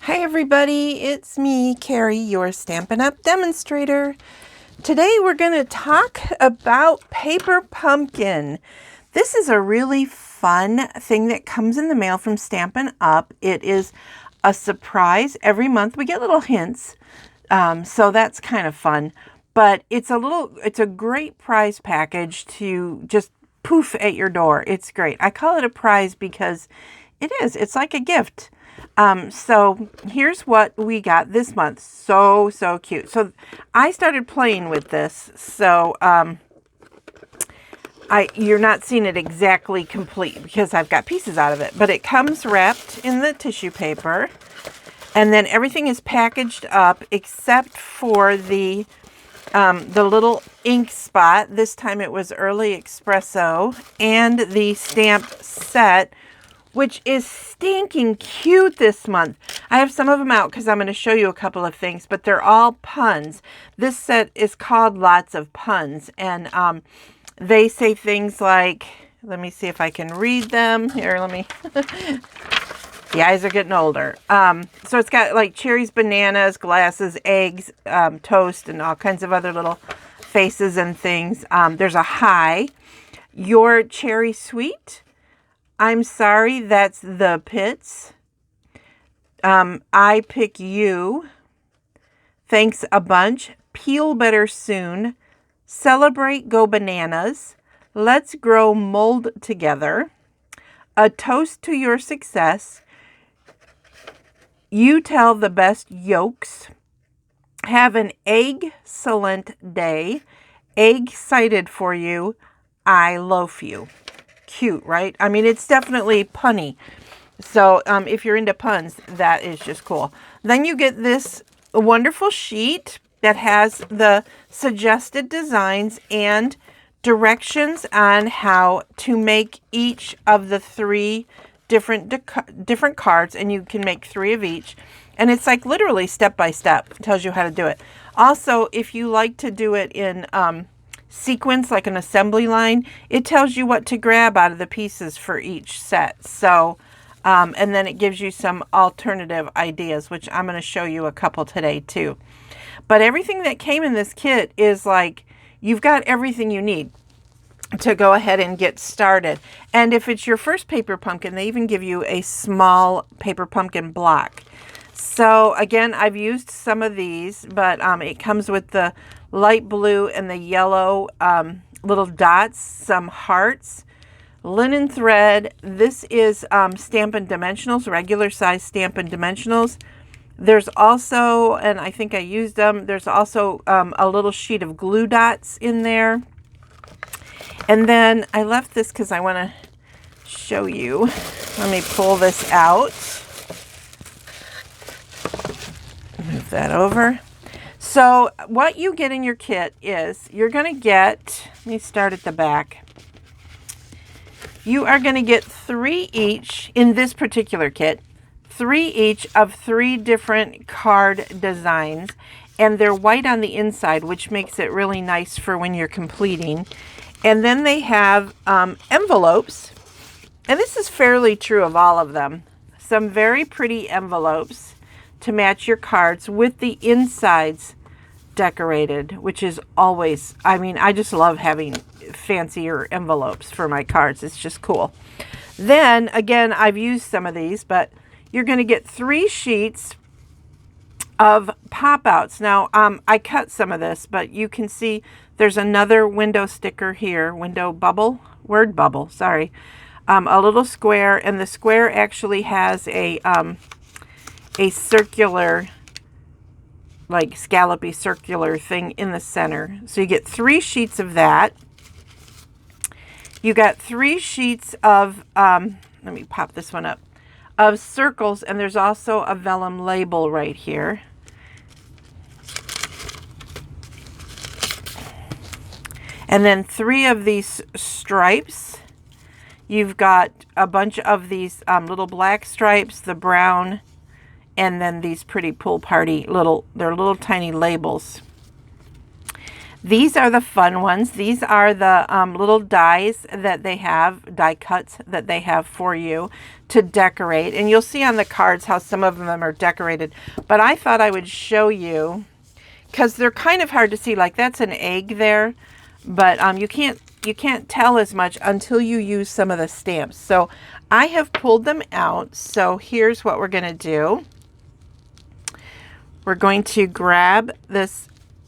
Hi everybody, it's me, Carrie, your Stampin' Up! Demonstrator. Today we're going to talk about Paper Pumpkin. This is a really fun thing that comes in the mail from Stampin' Up! It is a surprise. Every month we get little hints, so that's kind of fun. But it's a great prize package to just poof at your door. It's great. I call it a prize because it's like a gift. So here's what we got this month. So cute. So I started playing with this. So, you're not seeing it exactly complete because I've got pieces out of it, but it comes wrapped in the tissue paper, and then everything is packaged up except for the little ink spot. This time it was Early Espresso, and the stamped set, which is stinking cute this month. I have some of them out because I'm going to show you a couple of things, but they're all puns. This set is called Lots of Puns, and they say things like, let me see if I can read them. Here, let me... The eyes are getting older. So it's got like cherries, bananas, glasses, eggs, toast, and all kinds of other little faces and things. There's a hi. Your cherry sweet. I'm sorry, that's the pits. I pick you. Thanks a bunch. Peel better soon. Celebrate, go bananas. Let's grow mold together. A toast to your success. You tell the best yolks. Have an egg-cellent day. Egg-cited for you. I loaf you. Cute, right? I mean, it's definitely punny. So if you're into puns, that is just cool. Then you get this wonderful sheet that has the suggested designs and directions on how to make each of the three different cards, and you can make 3 of each. And it's like literally step by step. It tells you how to do it. Also, if you like to do it in sequence, like an assembly line, it tells you what to grab out of the pieces for each set. So, and then it gives you some alternative ideas, which I'm going to show you a couple today too. But everything that came in this kit is like, you've got everything you need to go ahead and get started. And if it's your first paper pumpkin, they even give you a small paper pumpkin block. So again, I've used some of these, but it comes with the light blue and the yellow little dots, some hearts, linen thread. This is Stampin' Dimensionals, regular size Stampin' Dimensionals. There's also, and I think I used them, there's also a little sheet of glue dots in there. And then I left this because I want to show you. Let me pull this out. Move that over. So what you get in your kit is you're going to get, let me start at the back. You are going to get 3 each in this particular kit, 3 each of 3 different card designs, and they're white on the inside, which makes it really nice for when you're completing. And then they have envelopes, and this is fairly true of all of them. Some very pretty envelopes to match your cards with the insides decorated, which is always, I mean, I just love having fancier envelopes for my cards. It's just cool. Then again, I've used some of these, but you're going to get 3 sheets of pop-outs. Now, I cut some of this, but you can see there's another window sticker here, window bubble, word bubble, sorry. A little square, and the square actually has a circular, like scallopy circular thing in the center. So you get 3 sheets of that. You got 3 sheets of, let me pop this one up, of circles, and there's also a vellum label right here. And then 3 of these stripes. You've got a bunch of these little black stripes, the brown, and then these pretty pool party they're little tiny labels. These are the fun ones. These are the little dies that they have, die cuts that they have for you to decorate. And you'll see on the cards how some of them are decorated. But I thought I would show you, because they're kind of hard to see. Like that's an egg there, but you can't tell as much until you use some of the stamps. So I have pulled them out. So here's what we're going to do. We're going to grab this.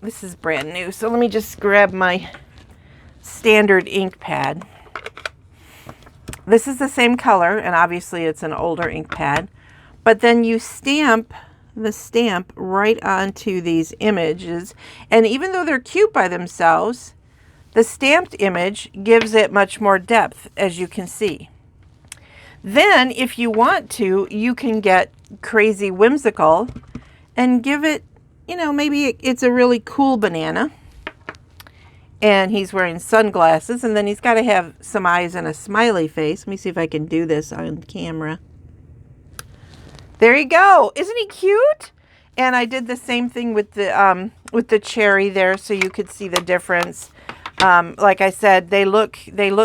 This is brand new, so let me just grab my standard ink pad. This is the same color, and obviously it's an older ink pad. But then you stamp the stamp right onto these images. And even though they're cute by themselves, the stamped image gives it much more depth, as you can see. Then, if you want to, you can get crazy whimsical and give it, you know, maybe it's a really cool banana and he's wearing sunglasses, and then he's got to have some eyes and a smiley face. Let me see if I can do this on camera. There you go. Isn't he cute? And I did the same thing with the cherry there, so you could see the difference. Like I said, they look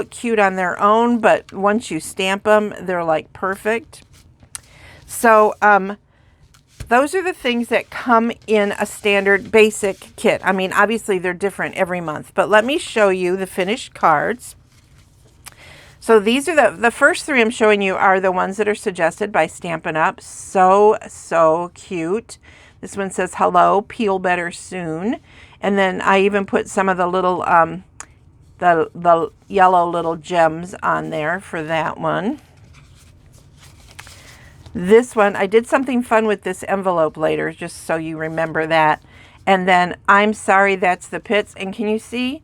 cute on their own, but once you stamp them, they're like perfect. So, those are the things that come in a standard basic kit. I mean, obviously they're different every month, but let me show you the finished cards. So these are the first three I'm showing you are the ones that are suggested by Stampin' Up. So cute. This one says, hello, peel better soon. And then I even put some of the little, the yellow little gems on there for that one. This one, I did something fun with this envelope later, just so you remember that. And then, I'm sorry, that's the pits. And can you see?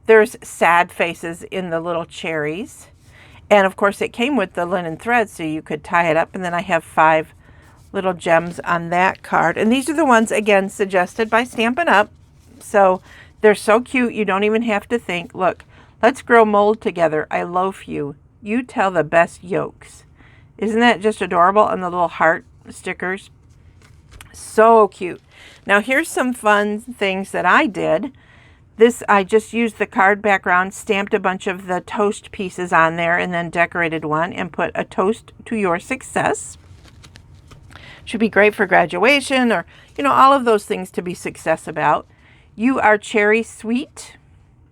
There's sad faces in the little cherries. And of course, it came with the linen thread, so you could tie it up. And then I have 5 little gems on that card. And these are the ones, again, suggested by Stampin' Up. So, they're so cute, you don't even have to think. Look, let's grow mold together. I loaf you. You tell the best yolks. Isn't that just adorable? And the little heart stickers. So cute. Now here's some fun things that I did. This, I just used the card background, stamped a bunch of the toast pieces on there, and then decorated one and put a toast to your success. Should be great for graduation or, you know, all of those things to be success about. You are cherry sweet.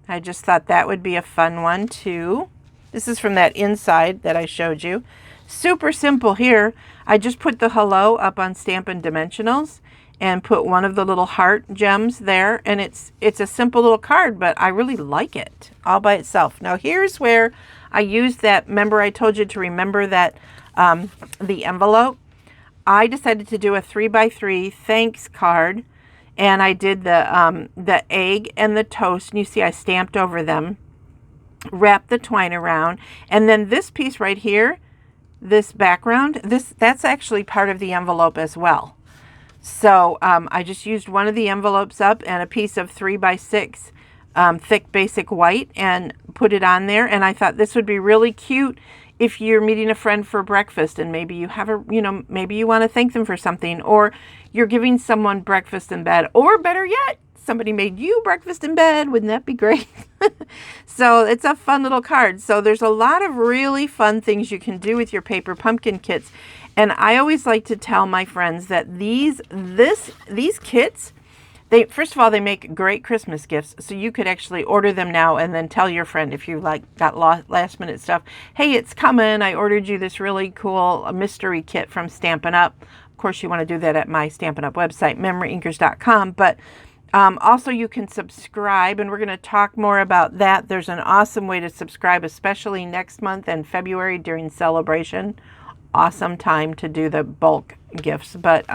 I just thought that would be a fun one too. This is from that inside that I showed you. Super simple here. I just put the hello up on Stampin' Dimensionals and put one of the little heart gems there. And it's a simple little card, but I really like it all by itself. Now here's where I used that. Remember I told you to remember that the envelope. I decided to do a 3x3 thanks card. And I did the egg and the toast. And you see I stamped over them. Wrapped the twine around. And then this piece right here, this background, that's actually part of the envelope as well. So I just used one of the envelopes up and a piece of 3x6 thick basic white and put it on there. And I thought this would be really cute if you're meeting a friend for breakfast and maybe you have a, you know, maybe you want to thank them for something, or you're giving someone breakfast in bed, or better yet, somebody made you breakfast in bed. Wouldn't that be great? So it's a fun little card. So there's a lot of really fun things you can do with your paper pumpkin kits. And I always like to tell my friends that these kits, first of all, they make great Christmas gifts. So you could actually order them now and then tell your friend if you like got last minute stuff. Hey, it's coming. I ordered you this really cool mystery kit from Stampin' Up. Of course, you want to do that at my Stampin' Up website, memoryinkers.com. But also, you can subscribe, and we're going to talk more about that. There's an awesome way to subscribe, especially next month and February during celebration. Awesome time to do the bulk gifts. But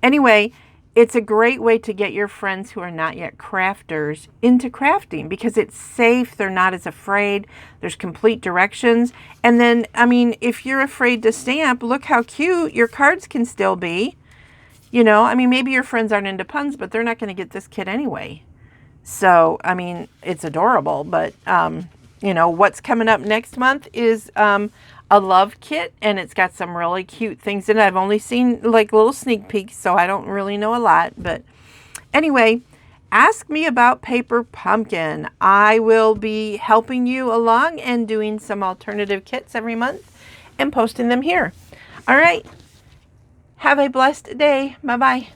anyway, it's a great way to get your friends who are not yet crafters into crafting because it's safe. They're not as afraid. There's complete directions. And then, I mean, if you're afraid to stamp, look how cute your cards can still be. You know, I mean, maybe your friends aren't into puns, but they're not going to get this kit anyway. So, I mean, it's adorable. But, you know, what's coming up next month is a love kit. And it's got some really cute things in it. I've only seen like little sneak peeks, so I don't really know a lot. But anyway, ask me about paper pumpkin. I will be helping you along and doing some alternative kits every month and posting them here. All right. Have a blessed day. Bye-bye.